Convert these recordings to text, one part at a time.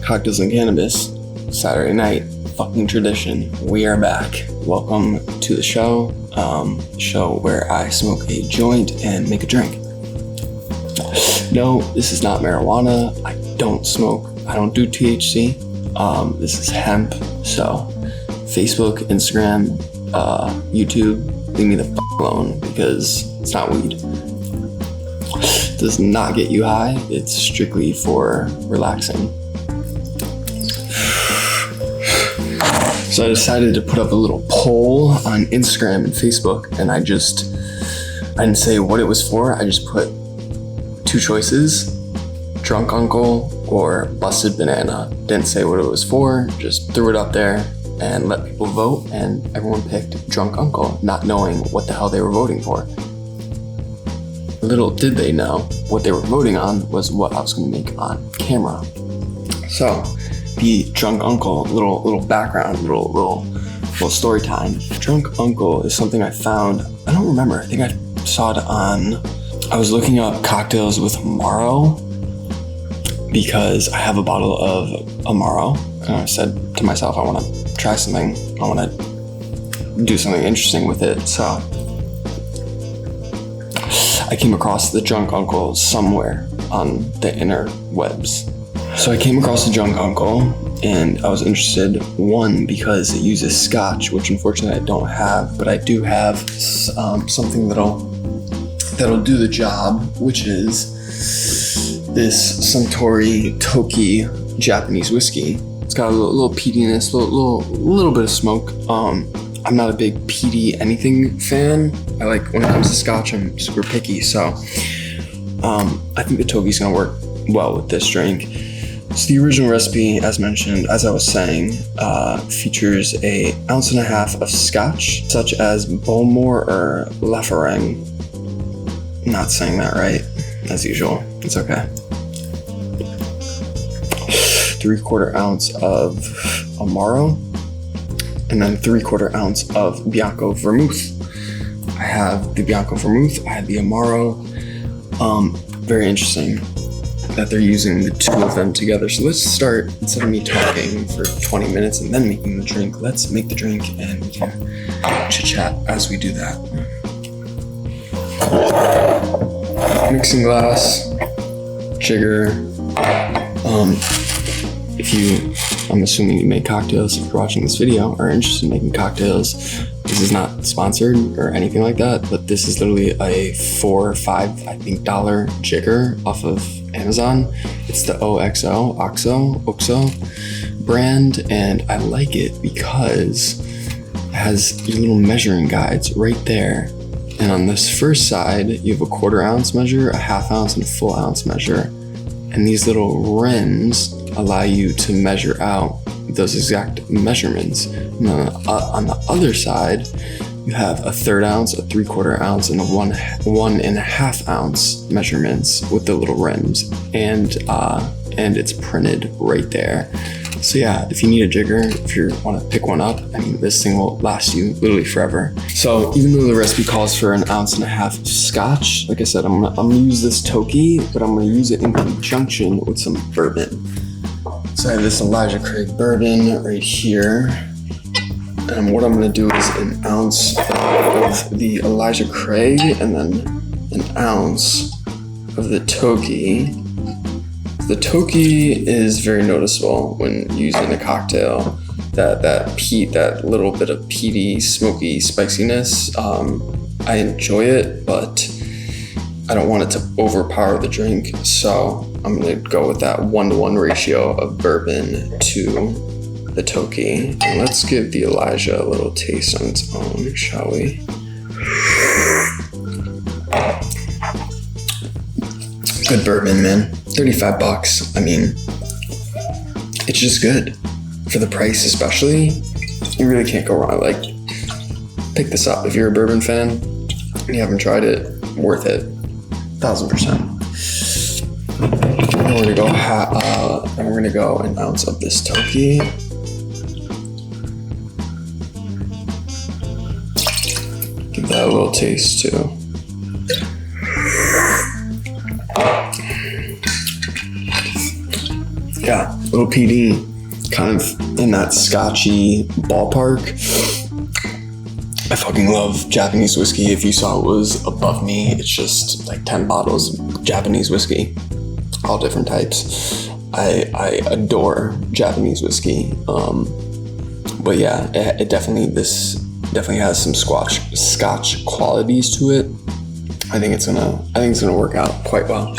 Cocktails and Cannabis, Saturday night, fucking tradition. We are back. Welcome to the show. Show where I smoke a joint and make a drink. No, this is not marijuana. I don't smoke. I don't do THC. This is hemp. So, Facebook, Instagram, YouTube, leave me the f*** alone because it's not weed. It does not get you high. It's strictly for relaxing. So I decided to put up a little poll on Instagram and Facebook, and I didn't say what it was for. I just put two choices, drunk uncle or busted banana. Didn't say what it was for, just threw it up there and let people vote, and everyone picked drunk uncle, not knowing what the hell they were voting for. Little did they know what they were voting on was what I was gonna make on camera. So, the drunk uncle, little background, little story time. Drunk uncle is something I found, I don't remember, I think I saw it I was looking up cocktails with Amaro because I have a bottle of Amaro, and I said to myself, I want to try something, I want to do something interesting with it, so I came across the drunk uncle somewhere on the interwebs. So I came across the drunk uncle and I was interested, one, because it uses scotch, which unfortunately I don't have, but I do have something that'll do the job, which is this Suntory Toki Japanese whiskey. It's got a little peatiness, little bit of smoke. I'm not a big peaty anything fan. I like, when it comes to scotch, I'm super picky, so I think the Toki's gonna work well with this drink. So the original recipe, as mentioned, as I was saying, features 1.5 ounces of scotch, such as Bowmore or Lafarang. Not saying that right, as usual. It's okay. 3/4 ounce of Amaro, and then 3/4 ounce of Bianco Vermouth. I have the Bianco Vermouth, I have the Amaro. Very interesting that they're using the two of them together. So let's start, instead of me talking for 20 minutes and then making the drink, let's make the drink and we can chit chat as we do that. Mixing glass, jigger. I'm assuming you make cocktails, if you're watching this video, are interested in making cocktails. This is not sponsored or anything like that, but this is literally a $4 or $5, I think, jigger off of Amazon. It's the OXO brand, and I like it because it has your little measuring guides right there. And on this first side, you have a 1/4 ounce measure, a 1/2 ounce, and a full ounce measure. And these little rims allow you to measure out those exact measurements. And then on the other side, you have a 1/3 ounce, a 3/4 ounce, and a 1.5 ounce measurements with the little rims, and it's printed right there. So yeah, if you need a jigger, if you want to pick one up, I mean, this thing will last you literally forever. So even though the recipe calls for 1.5 ounces of scotch, like I said, I'm gonna use this Toki, but I'm gonna use it in conjunction with some bourbon. So I have this Elijah Craig bourbon right here. And what I'm gonna do is 1 ounce of the Elijah Craig and then 1 ounce of the Toki. The Toki is very noticeable when using a cocktail. That little bit of peaty, smoky spiciness. I enjoy it, but I don't want it to overpower the drink. So I'm gonna go with that 1-to-1 ratio of bourbon to the Toki. And let's give the Elijah a little taste on its own, shall we? Good bourbon, man. $35. I mean, it's just good. For the price especially, you really can't go wrong. Like, pick this up. If you're a bourbon fan and you haven't tried it, worth it. 1000%. And we're gonna go 1 ounce of this Toki. Give that a little taste too. Yeah, little PD, kind of in that Scotchy ballpark. I fucking love Japanese whiskey. If you saw it was above me, it's just like 10 bottles of Japanese whiskey, all different types. I adore Japanese whiskey. But yeah, it definitely has some Scotch qualities to it. I think it's gonna work out quite well.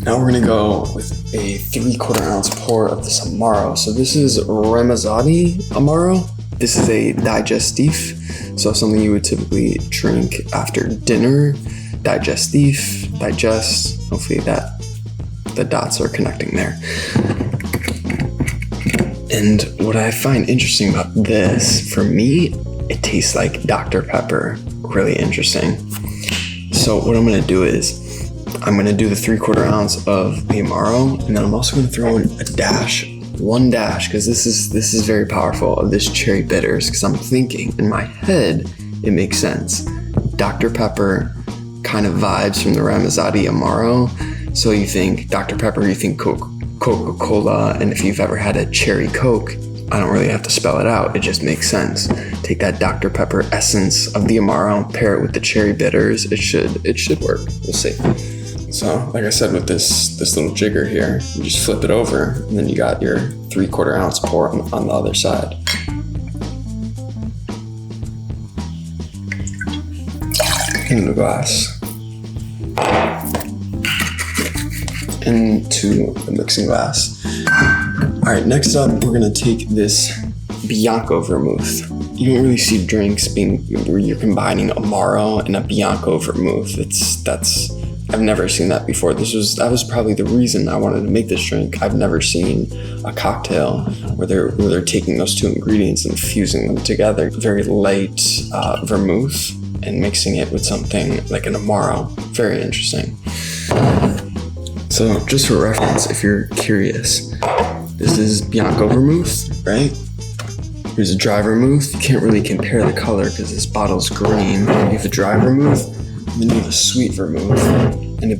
Now we're gonna go with a 3/4 ounce pour of this Amaro. So this is Ramazzotti Amaro. This is a digestif, so something you would typically drink after dinner. Digest. Hopefully the dots are connecting there. And what I find interesting about this, for me, it tastes like Dr. Pepper. Really interesting. So what I'm gonna do is, I'm gonna do the 3/4 ounce of the Amaro, and then I'm also gonna throw in one dash, because this is very powerful, of this cherry bitters, because I'm thinking in my head, it makes sense. Dr. Pepper kind of vibes from the Ramazzotti Amaro. So you think Dr. Pepper, you think Coca Cola, and if you've ever had a cherry Coke, I don't really have to spell it out. It just makes sense. Take that Dr. Pepper essence of the Amaro, pair it with the cherry bitters. It should work. We'll see. So, like I said, with this little jigger here, you just flip it over, and then you got your 3/4 ounce pour on the other side. In the glass. Into the mixing glass. All right, next up, we're gonna take this Bianco Vermouth. You don't really see drinks where you're combining Amaro and a Bianco Vermouth. I've never seen that before. That was probably the reason I wanted to make this drink. I've never seen a cocktail where they're taking those two ingredients and fusing them together. Very light vermouth and mixing it with something like an Amaro. Very interesting. So just for reference, if you're curious, this is Bianco Vermouth, right? Here's a dry vermouth. You can't really compare the color because this bottle's green. You have a dry vermouth, and then you have a sweet vermouth. And a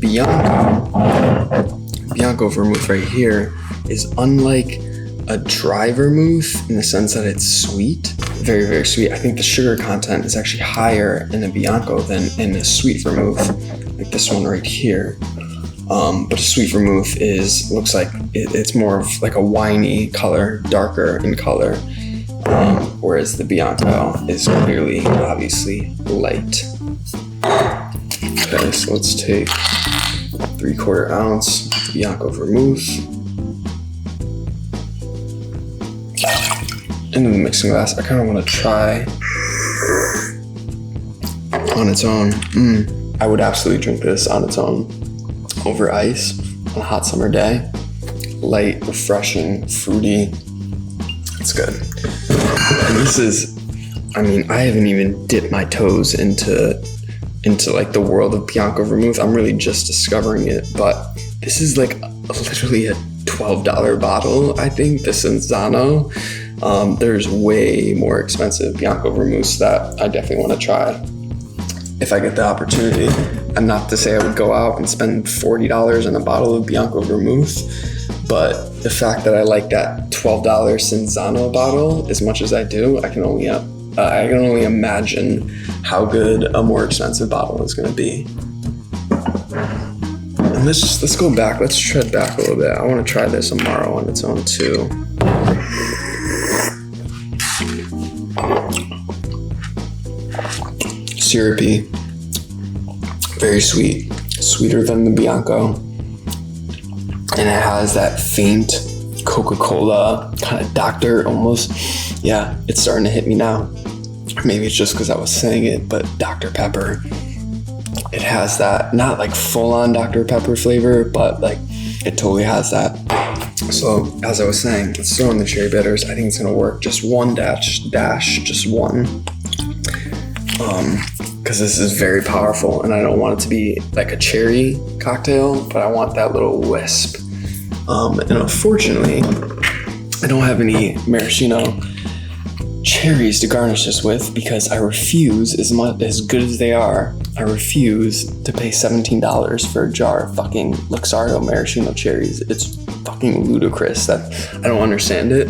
Bianco Vermouth right here is unlike a dry vermouth in the sense that it's sweet, very, very sweet. I think the sugar content is actually higher in a Bianco than in a sweet vermouth, like this one right here. But a sweet vermouth looks like it's more of like a winey color, darker in color, whereas the Bianco is clearly, obviously, light. Okay, so let's take 3/4 ounce of the Bianco Vermouth into the mixing glass. I kind of want to try on its own. I would absolutely drink this on its own over ice on a hot summer day. Light, refreshing, fruity. It's good. And this is, I haven't even dipped my toes into like the world of Bianco Vermouth. I'm really just discovering it, but this is like literally a $12 bottle, I think, the Cinzano. There's way more expensive Bianco Vermouths that I definitely want to try if I get the opportunity. And not to say I would go out and spend $40 on a bottle of Bianco Vermouth, but the fact that I like that $12 Cinzano bottle as much as I do, I can only imagine how good a more expensive bottle is going to be. And let's go back. Let's tread back a little bit. I want to try this Amaro on its own too. Syrupy, very sweet, sweeter than the Bianco, and it has that faint Coca Cola kind of doctor almost. Yeah, it's starting to hit me now. Maybe it's just because I was saying it, but Dr. Pepper, it has that, not like full on Dr. Pepper flavor, but like it totally has that. So as I was saying, let's throw in the cherry bitters. I think it's gonna work. Just one dash, just one. Because this is very powerful, and I don't want it to be like a cherry cocktail, but I want that little wisp. And unfortunately, I don't have any maraschino cherries to garnish this with because I refuse, as good as they are, I refuse to pay $17 for a jar of fucking Luxardo maraschino cherries. It's fucking ludicrous. That I don't understand it.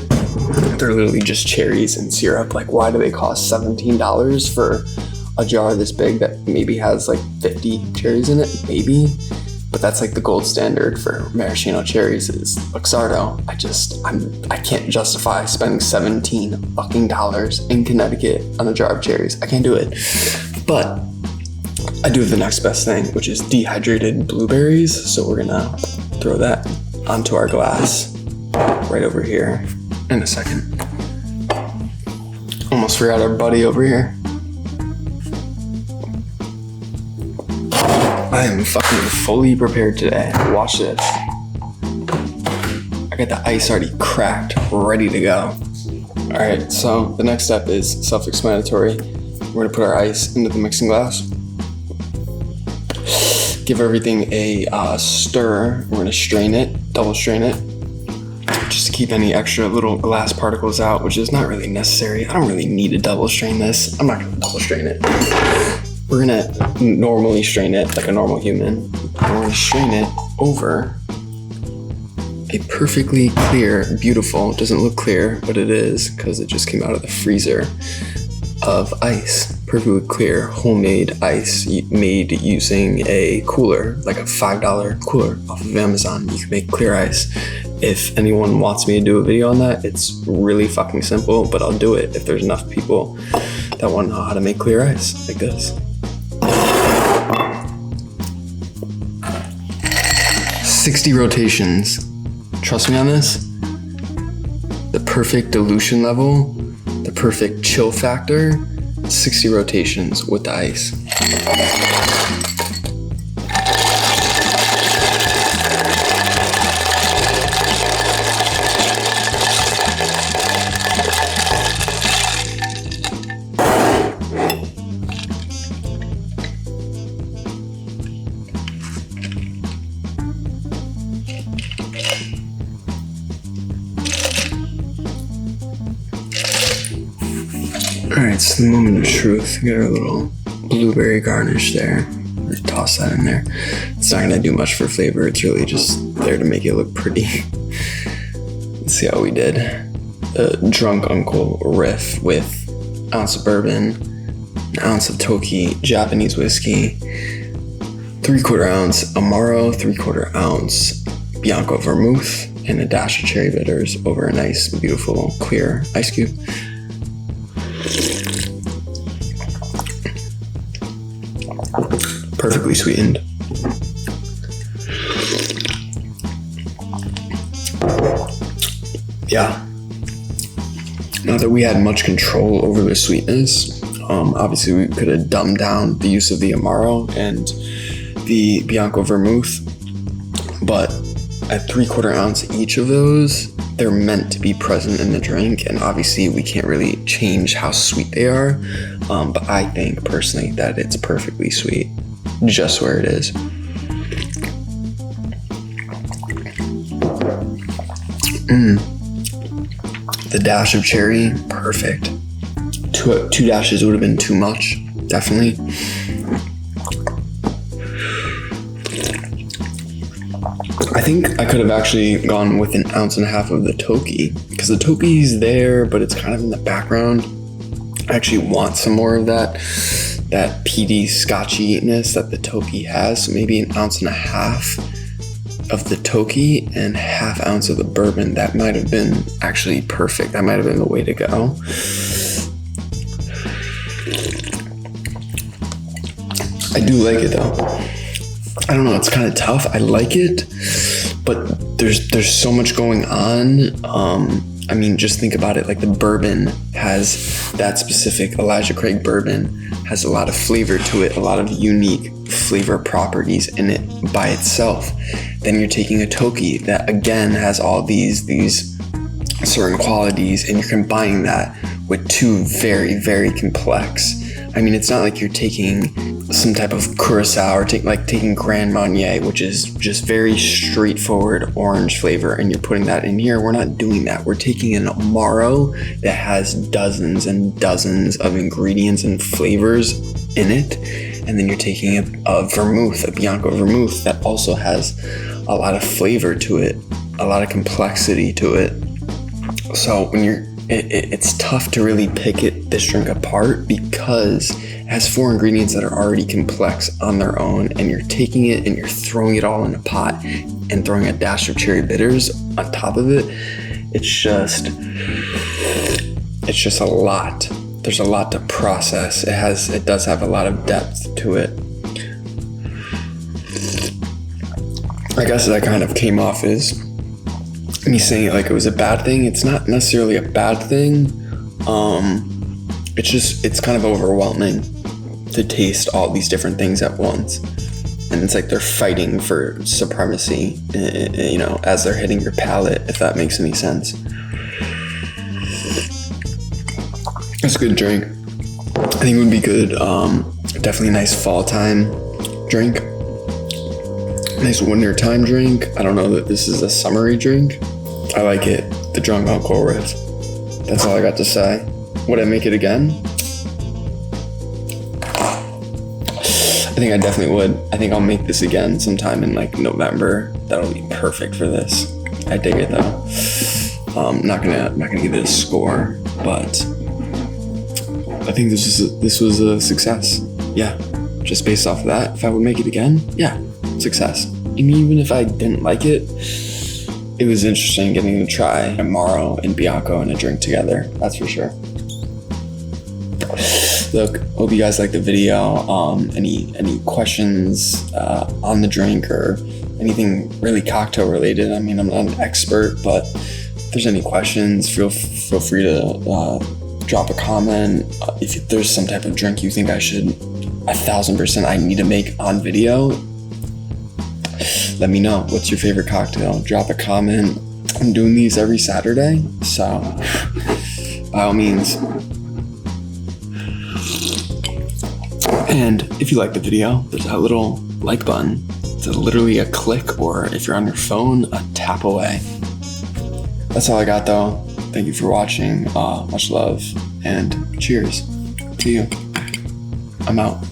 They're literally just cherries and syrup. Like, why do they cost $17 for a jar this big that maybe has like 50 cherries in it? Maybe. But that's like the gold standard for maraschino cherries is Luxardo. I can't justify spending $17 fucking dollars in Connecticut on a jar of cherries. I can't do it. But I do have the next best thing, which is dehydrated blueberries. So we're gonna throw that onto our glass right over here in a second. Almost forgot our buddy over here. I am fucking fully prepared today. Watch this. I got the ice already cracked, ready to go. All right, so the next step is self-explanatory. We're gonna put our ice into the mixing glass. Give everything a stir. We're gonna strain it, double strain it, just to keep any extra little glass particles out, which is not really necessary. I don't really need to double strain this. I'm not gonna double strain it. We're gonna normally strain it like a normal human. We're gonna strain it over a perfectly clear, beautiful, it doesn't look clear, but it is because it just came out of the freezer, of ice. Perfectly clear, homemade ice made using a cooler, like a $5 cooler off of Amazon. You can make clear ice. If anyone wants me to do a video on that, it's really fucking simple, but I'll do it if there's enough people that want to know how to make clear ice like this. 60 rotations. Trust me on this. The perfect dilution level, the perfect chill factor, 60 rotations with the ice. Alright, so the moment of truth. Get our little blueberry garnish there. Just toss that in there. It's not gonna do much for flavor, it's really just there to make it look pretty. Let's see how we did. A drunk uncle riff with an ounce of bourbon, an ounce of Toki Japanese whiskey, 3/4 ounce Amaro, 3/4 ounce Bianco Vermouth, and a dash of cherry bitters over a nice, beautiful, clear ice cube. Perfectly sweetened. Yeah. Not that we had much control over the sweetness. Obviously, we could have dumbed down the use of the Amaro and the Bianco Vermouth, but at 3/4 ounce each of those, they're meant to be present in the drink, and obviously we can't really change how sweet they are, but I think personally that it's perfectly sweet, just where it is. The dash of cherry, perfect. Two dashes would have been too much, definitely. I think I could have actually gone with 1.5 ounces of the Toki, because the Toki's there, but it's kind of in the background. I actually want some more of that peaty scotchiness that the Toki has. So maybe 1.5 ounces of the Toki and 1/2 ounce of the bourbon. That might have been actually perfect. That might have been the way to go. I do like it though. I don't know, it's kind of tough. I like it, but there's so much going on. I mean, just think about it. Like the bourbon has that specific Elijah Craig bourbon has a lot of flavor to it, a lot of unique flavor properties in it by itself. Then you're taking a Toki that again has all these certain qualities, and you're combining that with two very, very complex. I mean, it's not like you're taking some type of curacao or taking Grand Marnier, which is just very straightforward orange flavor, and you're putting that in here. We're not doing that. We're taking an Amaro that has dozens and dozens of ingredients and flavors in it, and then you're taking a vermouth, a Bianco Vermouth that also has a lot of flavor to it, a lot of complexity to it. So when it's tough to really pick this drink apart because it has 4 ingredients that are already complex on their own, and you're taking it and you're throwing it all in a pot and throwing a dash of cherry bitters on top of it. It's just a lot. There's a lot to process. It does have a lot of depth to it. I guess that kind of came off as me saying it like it was a bad thing. It's not necessarily a bad thing. It's kind of overwhelming to taste all these different things at once. And it's like they're fighting for supremacy, as they're hitting your palate, if that makes any sense. It's a good drink. I think it would be good. Definitely a nice fall time drink. Nice winter time drink. I don't know that this is a summery drink. I like it. The drunk uncle riff. That's all I got to say. Would I make it again? I think I definitely would. I think I'll make this again sometime in like November. That'll be perfect for this. I dig it though. I'm not gonna give it a score, but I think this was a success. Yeah, just based off of that, if I would make it again, yeah, success. And even if I didn't like it, it was interesting getting to try Amaro and Bianco in a drink together. That's for sure. Look, hope you guys liked the video. Any questions on the drink or anything really cocktail related? I mean, I'm not an expert, but if there's any questions, feel free to drop a comment. If there's some type of drink you think I should 1,000% I need to make on video, let me know. What's your favorite cocktail? Drop a comment. I'm doing these every Saturday, so by all means. And if you like the video, there's that little like button. It's literally a click, or if you're on your phone, a tap away. That's all I got though. Thank you for watching. Much love and cheers to you. I'm out.